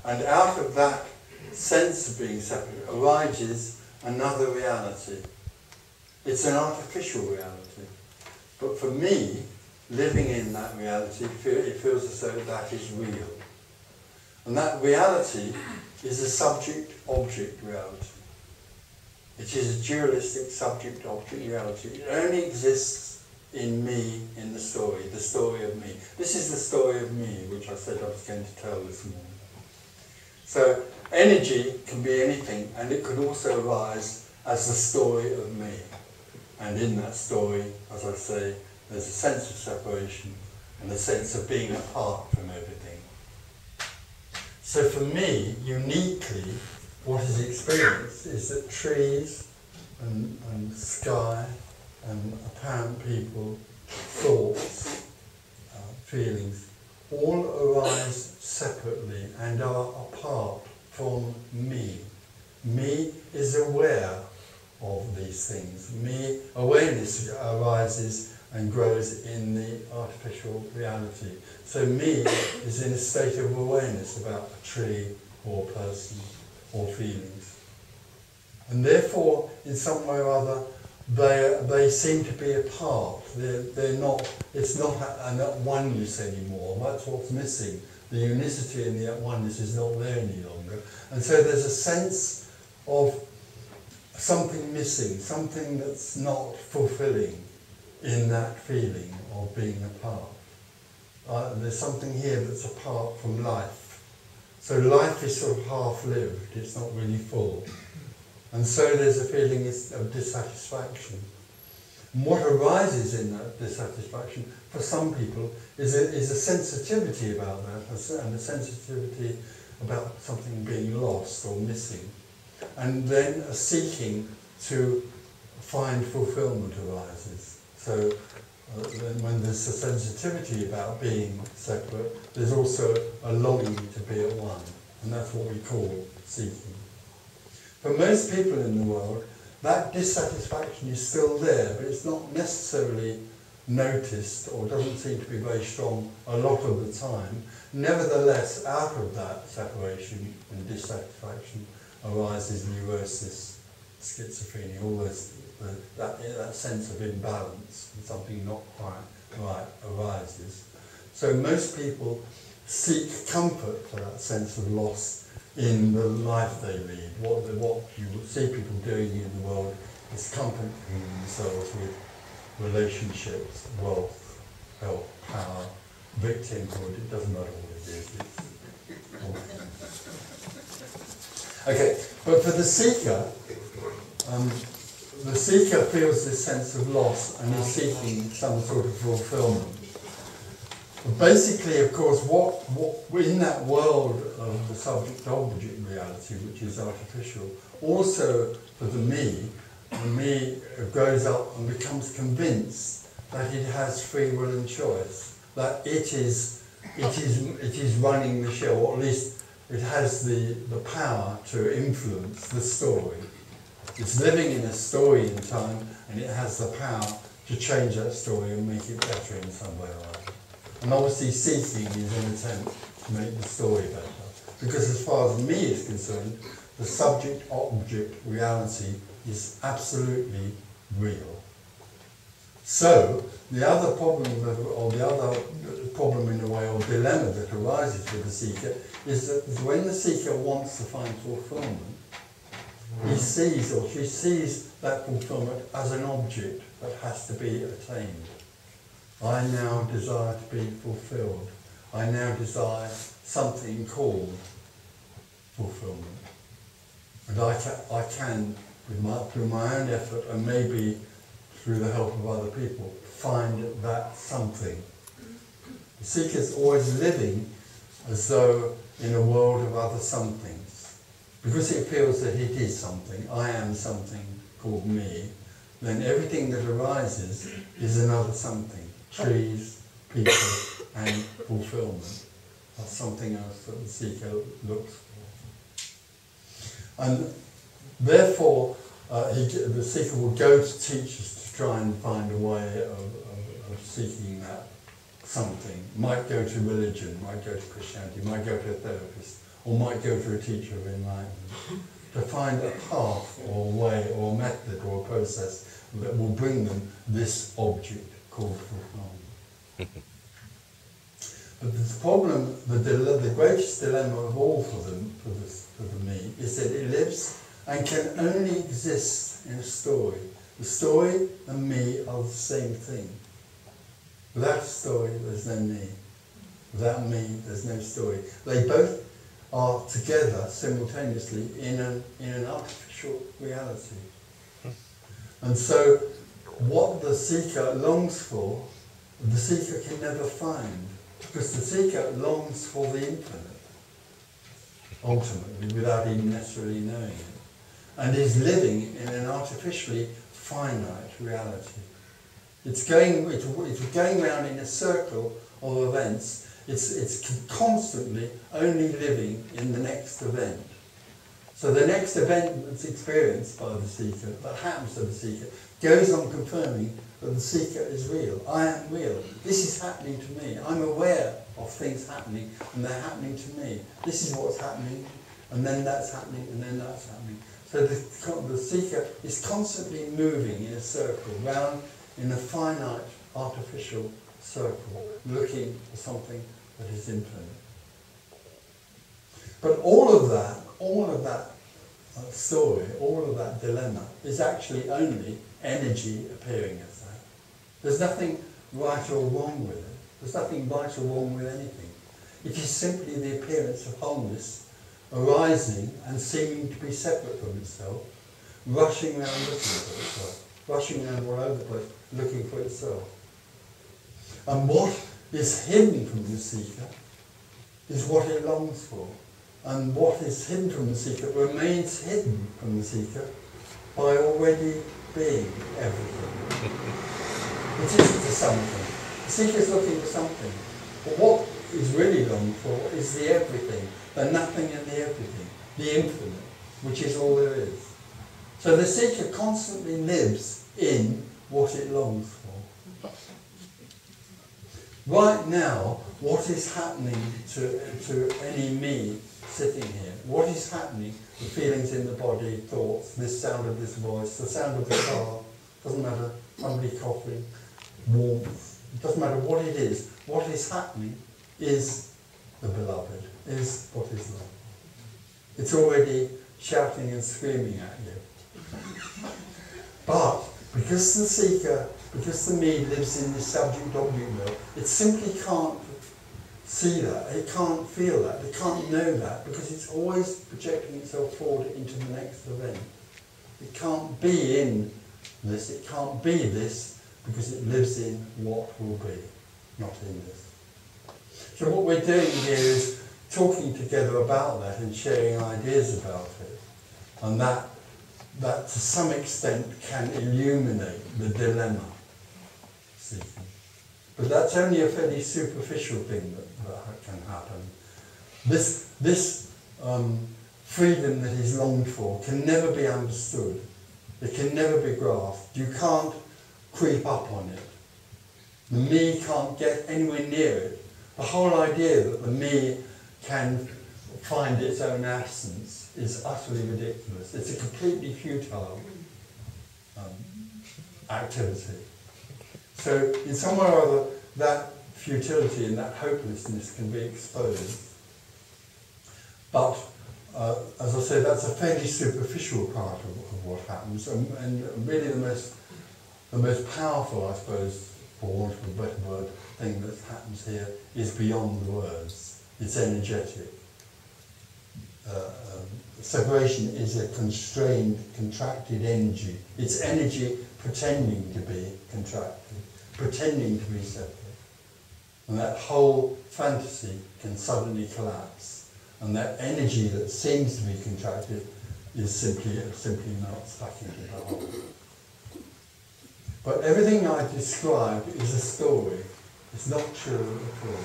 And out of that sense of being separate arises another reality. It's an artificial reality. But for me, living in that reality, it feels as though that is real. And that reality is a subject-object reality. It is a dualistic subject-object reality. It only exists in me, in the story of me. This is the story of me, which I said I was going to tell this morning. So energy can be anything, and it can also arise as the story of me. And in that story, as I say, there's a sense of separation and a sense of being apart from everything. So for me, uniquely, what is experienced is that trees and sky and apparent people, thoughts, feelings, all arise separately and are apart from me. Me is aware of these things. Me, awareness arises and grows in the artificial reality. So me is in a state of awareness about a tree or a person or feelings. And therefore, in some way or other, they seem to be apart. They're not, it's not a oneness anymore. That's what's missing. The unicity and the oneness is not there any longer. And so there's a sense of something missing, something that's not fulfilling in that feeling of being apart. There's something here that's apart from life. So life is sort of half-lived, it's not really full. And so there's a feeling of dissatisfaction. And what arises in that dissatisfaction, for some people, is a sensitivity about that, and a sensitivity about something being lost or missing. And then a seeking to find fulfillment arises. So then when there's a sensitivity about being separate, there's also a longing to be at one. And that's what we call seeking. For most people in the world, that dissatisfaction is still there, but it's not necessarily noticed or doesn't seem to be very strong a lot of the time. Nevertheless, out of that separation and dissatisfaction arises neurosis, schizophrenia, all this, that sense of imbalance, and something not quite right arises. So most people seek comfort for that sense of loss in the life they lead. What you see people doing in the world is comforting themselves with relationships, wealth, health, power, victimhood. It doesn't matter what it is. Okay, but for the seeker feels this sense of loss and is seeking some sort of fulfillment. But basically, of course, what in that world of the subject-object reality, which is artificial, also for the me grows up and becomes convinced that it has free will and choice, that it is running the show, or at least it has the power to influence the story. It's living in a story in time, and it has the power to change that story and make it better in some way or other. And obviously seeking is an attempt to make the story better. Because as far as me is concerned, the subject-object reality is absolutely real. So, the other problem, in a way, or dilemma that arises with the seeker, is that when the seeker wants to find fulfillment, he sees or she sees that fulfillment as an object that has to be attained. I now desire to be fulfilled. I now desire something called fulfillment. And I can through my own effort, and maybe through the help of other people, find that something. The seeker is always living as though in a world of other somethings. Because it feels that it is something, I am something called me, then everything that arises is another something. Trees, people, and fulfillment. That's something else that the seeker looks for. And therefore, the seeker will go to teachers to try and find a way of seeking that something. Might go to religion, might go to Christianity, might go to a therapist, or might go to a teacher of enlightenment, to find a path or a way or a method or a process that will bring them this object called fulfillment. But the problem, the greatest dilemma of all for them, for the me, is that it lives and can only exist in a story. The story and me are the same thing. Without a story, there's no me. Without me, there's no story. They both are together simultaneously in an artificial reality. And so, what the seeker longs for, the seeker can never find, because the seeker longs for the infinite, ultimately, without even necessarily knowing it, and is living in an artificially finite reality. It's going round in a circle of events. It's constantly only living in the next event. So the next event that's experienced by the seeker, that happens to the seeker, goes on confirming that the seeker is real. I am real. This is happening to me. I'm aware of things happening, and they're happening to me. This is what's happening, and then that's happening, and then that's happening. So the seeker is constantly moving in a circle, round in a finite, artificial circle, looking for something that is infinite. But all of that story, all of that dilemma, is actually only energy appearing as that. There's nothing right or wrong with it. There's nothing right or wrong with anything. It is simply the appearance of wholeness arising and seeming to be separate from itself, rushing around looking for itself, rushing around all over the place, looking for itself. And what is hidden from the seeker is what it longs for. And what is hidden from the seeker remains hidden from the seeker by already being everything. It isn't a something. The seeker is looking for something. But what is really longed for is the everything, the nothing and the everything, the infinite, which is all there is. So the seeker constantly lives in what it longs for. Right now, what is happening to any me sitting here? What is happening? The feelings in the body, thoughts, this sound of this voice, the sound of the car, doesn't matter, somebody coughing, warmth, it doesn't matter what it is. What is happening is the beloved, is what is love. It's already shouting and screaming at you. But because the seeker, because the me lives in this subject-object world, it simply can't see that, it can't feel that, it can't know that, because it's always projecting itself forward into the next event. It can't be in this, it can't be this, because it lives in what will be, not in this. So what we're doing here is talking together about that and sharing ideas about it, and that to some extent can illuminate the dilemma. But that's only a fairly superficial thing that can happen. This freedom that is longed for can never be understood. It can never be grasped. You can't creep up on it. The me can't get anywhere near it. The whole idea that the me can find its own absence is utterly ridiculous. It's a completely futile activity. So in some way or other, that futility and that hopelessness can be exposed. But as I say, that's a fairly superficial part of what happens, and really the most powerful, I suppose, for want of a better word, thing that happens here is beyond the words. It's energetic. Separation is a constrained, contracted energy. It's energy pretending to be contracted, pretending to be separate. And that whole fantasy can suddenly collapse. And that energy that seems to be contracted is simply melts back into the whole. But everything I describe is a story. It's not true at all.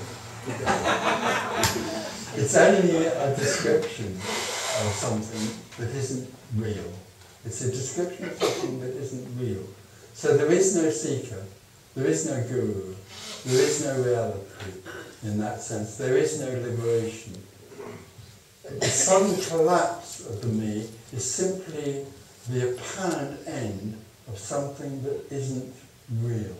It's only a description of something that isn't real. It's a description of something that isn't real. So there is no seeker, there is no guru, there is no reality in that sense. There is no liberation. sudden collapse of the me is simply the apparent end of something that isn't real.